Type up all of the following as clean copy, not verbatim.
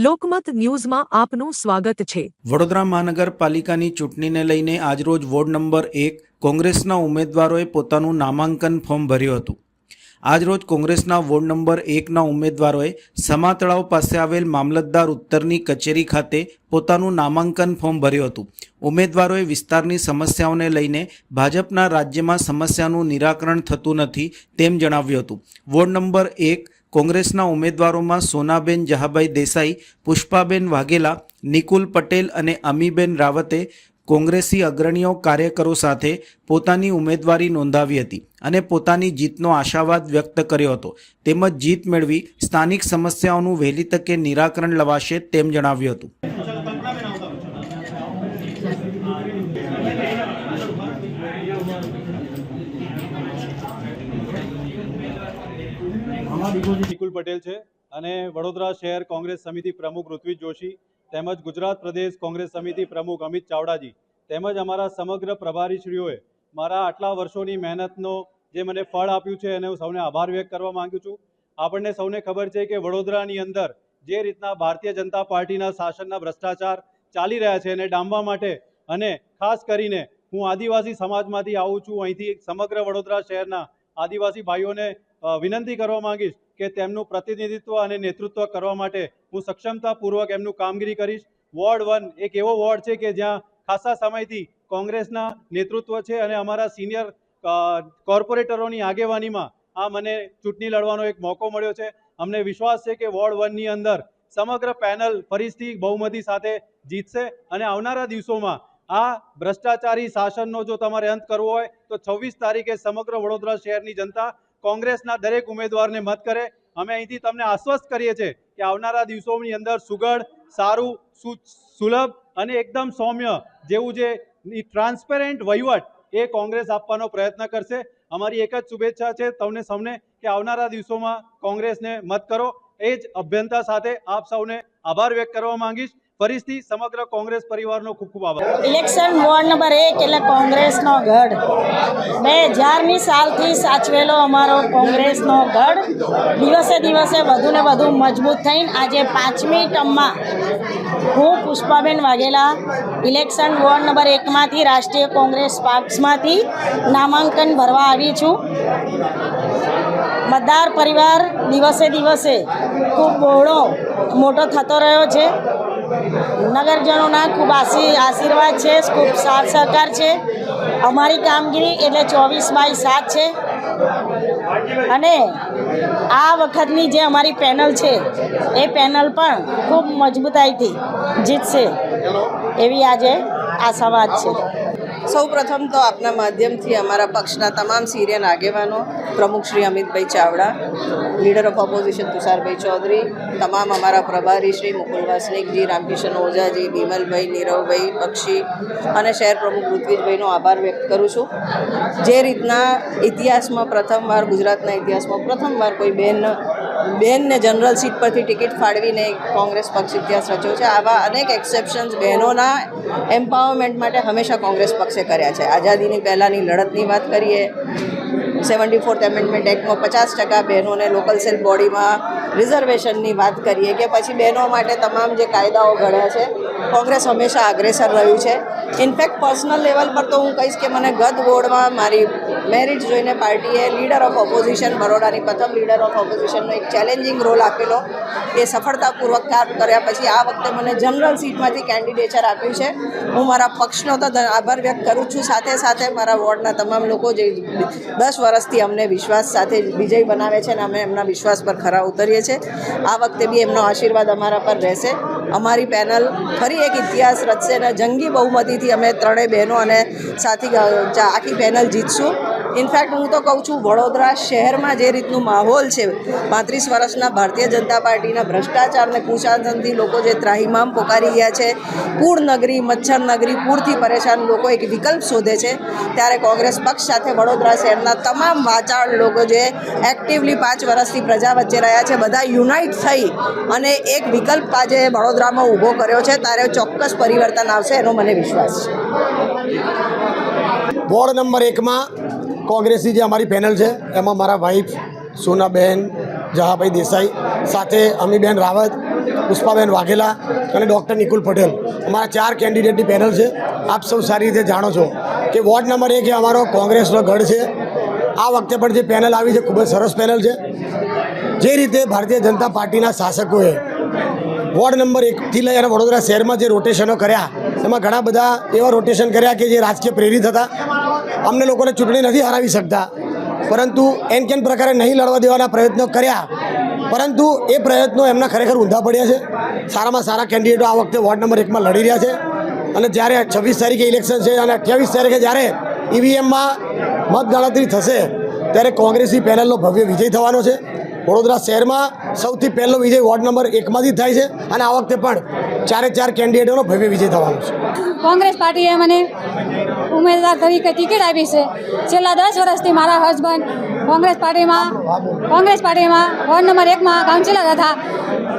લોકમત ન્યૂઝમાં આપનું સ્વાગત છે। વડોદરા મહાનગરપાલિકાની ચૂંટણીને લઈને આજરોજ વોર્ડ નંબર 1 કોંગ્રેસના ઉમેદવારોએ પોતાનું નામાંકન ફોર્મ ભર્યું હતું। આજરોજ કોંગ્રેસના વોર્ડ નંબર 1ના ઉમેદવારોએ સમા તળાવ પાસે આવેલ મામલતદાર ઉત્તરની કચેરી ખાતે પોતાનું નામાંકન ફોર્મ ભર્યું હતું। ઉમેદવારોએ વિસ્તારની સમસ્યાઓને લઈને ભાજપના રાજ્યમાં સમસ્યાનું નિરાકરણ થતું નથી તેમ જણાવ્યું હતું। વોર્ડ નંબર 1 કોંગ્રેસના ઉમેદવારોમાં સોનાબેન જહાભાઈ દેસાઈ, પુષ્પાબેન વાઘેલા, નિકુલ પટેલ અને અમીબેન રાવતે કોંગ્રેસી અગ્રણીઓ કાર્યકરો સાથે પોતાની ઉમેદવારી નોંધાવી હતી અને પોતાની જીતનો આશાવાદ વ્યક્ત કર્યો હતો તેમજ જીત મેળવી સ્થાનિક સમસ્યાઓનું વહેલી તકે નિરાકરણ લવાશે તેમ જણાવ્યું હતું। નિકુલ પટેલ છે અને વડોદરા શહેર કોંગ્રેસ સમિતિ પ્રમુખ ઋત્વિજ જોશી તેમજ ગુજરાત પ્રદેશ કોંગ્રેસ સમિતિ પ્રમુખ અમિત ચાવડાજી તેમજ અમારા સમગ્ર પ્રભારીશ્રીઓએ મારા આટલા વર્ષોની મહેનતનો જે મને ફળ આપ્યું છે અને હું સૌને આભાર વ્યક્ત કરવા માંગુ છું। આપણને સૌને ખબર છે કે વડોદરાની અંદર જે રીતના ભારતીય જનતા પાર્ટીના શાસનના ભ્રષ્ટાચાર ચાલી રહ્યા છે એને ડામવા માટે અને ખાસ કરીને હું આદિવાસી સમાજમાંથી આવું છું। અહીંથી સમગ્ર વડોદરા શહેરના આદિવાસી ભાઈઓને વિનંતી કરવા માંગીશ કે તેમનું પ્રતિનિધિત્વ અને નેતૃત્વ કરવા માટે હું સક્ષમતાપૂર્વક એમનું કામગીરી કરીશ। વોર્ડ 1 એક એવો વોર્ડ છે કે જ્યાં ખાસા સમયથી કોંગ્રેસના નેતૃત્વ છે અને અમારા સિનિયર કોર્પોરેટરોની આગેવાનીમાં આ મને ચૂંટણી લડવાનો એક મોકો મળ્યો છે। અમને વિશ્વાસ છે કે વોર્ડ 1ની અંદર સમગ્ર પેનલ ફરીથી બહુમતી સાથે જીતશે અને આવનારા દિવસોમાં આ ભ્રષ્ટાચારી શાસનનો જો તમારે અંત કરવો હોય તો 26 તારીખે સમગ્ર વડોદરા શહેરની જનતા કોંગ્રેસના દરેક ઉમેદવારને મત કરે। અમે અહીંથી તમને આશ્વસ્ત કરીએ છીએ કે આવનારા દિવસોની અંદર સુઘડ, સારું, સુલભ અને એકદમ સૌમ્ય જેવું જે ટ્રાન્સપેરેન્ટ વહીવટ એ કોંગ્રેસ આપવાનો પ્રયત્ન કરશે। અમારી એક જ શુભેચ્છા છે તમને સૌને કે આવનારા દિવસોમાં કોંગ્રેસને મત કરો। એ જ અભ્યંતા સાથે આપ સૌને આભાર વ્યક્ત કરવા માંગીશ। ફરીથી સમગ્ર કોંગ્રેસ પરિવારનો ખૂબ ખૂબ આભાર। ઇલેક્શન વોર્ડ નંબર 1 એટલે કોંગ્રેસનો ગઢ 2000ની સાલથી સાચવેલો અમારો કોંગ્રેસનો ગઢ દિવસે દિવસે વધુ ને વધુ મજબૂત થઈને આજે 5મી ટર્મમાં હું Pushpaben Vaghela election ward number 1માંથી રાષ્ટ્રીય કોંગ્રેસ પક્ષમાંથી નામાંકન ભરવા આવી છું। મતદાર પરિવાર દિવસે દિવસે ખૂબ બહોળો મોટો થતો રહ્યો છે। નગરજનોના ખૂબ આશીર્વાદ છે, ખૂબ સાથ સહકાર છે। અમારી કામગીરી એટલે 24/7 છે અને આ વખતની જે અમારી પેનલ છે એ પેનલ પણ ખૂબ મજબૂતાઈથી જીતશે એવી આજે આશાવાદ છે। સૌ પ્રથમ તો આપના માધ્યમથી અમારા પક્ષના તમામ સિનિયર આગેવાનો, પ્રમુખ Shri Amitbhai Chavda, leader of opposition Tusharbhai Chaudhary, તમામ અમારા પ્રભારી શ્રી મુકુલ વાસનિકજી, રામકિશન ઓઝાજી, બિમલભાઈ, નીરવભાઈ બક્ષી અને શહેર પ્રમુખ ઋત્વિજભાઈનો આભાર વ્યક્ત કરું છું। જે રીતના ઇતિહાસમાં પ્રથમવાર, ગુજરાતના ઇતિહાસમાં પ્રથમવાર કોઈ બેનને જનરલ સીટ પરથી ટિકિટ ફાળવીને કોંગ્રેસ પક્ષ ઇતિહાસ રચ્યો છે। આવા અનેક એક્સેપ્શન્સ બહેનોના એમ્પાવરમેન્ટ માટે હંમેશા કોંગ્રેસ પક્ષે કર્યા છે। આઝાદીની પહેલાંની લડતની વાત કરીએ, 74th એમેન્ડમેન્ટ એક્ટમાં 50% બહેનોને લોકલ સેલ બોડીમાં રિઝર્વેશનની વાત કરીએ કે પછી બહેનો માટે તમામ જે કાયદાઓ ઘડ્યા છે, કોંગ્રેસ હંમેશા અગ્રેસર રહ્યું છે। ઇનફેક્ટ પર્સનલ લેવલ પર તો હું કહીશ કે મને ગત વોર્ડમાં મારી મેરિટ જોઈને પાર્ટીએ લીડર ઓફ ઓપોઝિશન, બરોડાની પ્રથમ લીડર ઓફ ઓપોઝિશનનો એક ચેલેન્જિંગ રોલ આપેલો, એ સફળતાપૂર્વક કામ કર્યા પછી આ વખતે મને જનરલ સીટમાંથી કેન્ડિડેચર આપ્યું છે। હું મારા પક્ષનો તો આભાર વ્યક્ત કરું છું, સાથે સાથે મારા વોર્ડના તમામ લોકો જે 10 વર્ષથી અમને વિશ્વાસ સાથે વિજય બનાવે છે અને અમે એમના વિશ્વાસ પર ખરા ઉતરીએ છીએ। આ વખતે બી એમનો આશીર્વાદ અમારા પર રહેશે। અમારી પેનલ ફરી એક ઇતિહાસ રચશે અને જંગી બહુમતીથી અમે ત્રણેય બહેનો અને સાથી આખી પેનલ જીતશું। ઇનફેક્ટ હું તો કહું છું, વડોદરા શહેરમાં જે રીતનું માહોલ છે, 35 વર્ષના ભારતીય જનતા પાર્ટીના ભ્રષ્ટાચાર અને કુશાસનથી લોકો જે ત્રાહિમામ પોકારી ગયા છે, પૂર નગરી, મચ્છર નગરી, પૂરથી પરેશાન લોકો એક વિકલ્પ શોધે છે, ત્યારે કોંગ્રેસ પક્ષ સાથે વડોદરા શહેરના તમામ વાચાળ લોકો જે એક્ટિવલી 5 વર્ષથી પ્રજા વચ્ચે રહ્યા છે, બધા યુનાઇટ થઈ અને એક વિકલ્પ આજે વડોદરામાં ઊભો કર્યો છે, ત્યારે ચોક્કસ પરિવર્તન આવશે એનો મને વિશ્વાસ છે। વોર્ડ નંબર 1માં કોંગ્રેસની જે અમારી પેનલ છે એમાં મારા વાઈફ સોનાબેન, જહાભાઈ દેસાઈ, સાથે અમીબેન રાવત, પુષ્પાબેન વાઘેલા અને ડૉક્ટર નિકુલ પટેલ. અમારા 4 કેન્ડિડેટની પેનલ છે. આપ સૌ સારી રીતે જાણો છો કે વોર્ડ નંબર 1 એ અમારો કોંગ્રેસનો ગઢ છે. આ વખતે પણ જે પેનલ આવી છે ખૂબ જ સરસ પેનલ છે. જે રીતે ભારતીય જનતા પાર્ટીના શાસકોએ વોર્ડ નંબર 1થી લઈ અને વડોદરા શહેરમાં જે રોટેશનો કર્યા, એમાં ઘણા બધા એવા રોટેશન કર્યા કે જે રાજકીય પ્રેરિત હતા. અમને લોકોને ચૂંટણી નથી હરાવી શકતા, પરંતુ એન કેન પ્રકારે નહીં લડવા દેવાના પ્રયત્નો કર્યા, પરંતુ એ પ્રયત્નો એમના ખરેખર ઊંધા પડ્યા છે. સારામાં સારા કેન્ડિડેટો આ વખતે વોર્ડ નંબર 1માં લડી રહ્યા છે. અને જ્યારે 26 તારીખે ઇલેક્શન છે અને 28 તારીખે જ્યારે ઈવીએમમાં મતગણતરી થશે, ત્યારે કોંગ્રેસની પેનલનો ભવ્ય વિજય થવાનો છે. વડોદરા શહેરમાં સૌથી પહેલો વિજય વોર્ડ નંબર 1માંથી થાય છે અને આ વખતે પણ 4 કેન્ડિડેટોનો ભવ્ય વિજય થવાનો છે. કોંગ્રેસ પાર્ટીએ મને ઉમેદવાર તરીકે ટિકિટ આપી છે. છેલ્લા 10 વર્ષથી મારા હસબન્ડ કોંગ્રેસ પાર્ટીમાં વોર્ડ નંબર 1માં કાઉન્સિલર હતા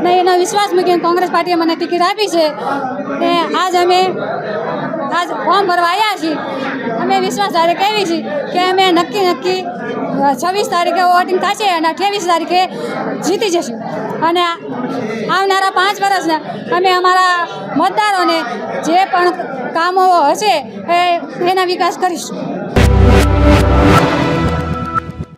ને એનો વિશ્વાસ મૂકીને કોંગ્રેસ પાર્ટીએ મને ટિકિટ આપી છે. ને આજ ફોર્મ ભરવા આવ્યા છીએ. અમે વિશ્વાસ ધારે કહેવી છીએ કે અમે નક્કી 26 તારીખે વોટિંગ થશે અને 28 તારીખે જીતી જશું. અને આવનારા 5 વર્ષના અમે અમારા મતદારોને જે પણ કામો હશે એના વિકાસ કરીશું.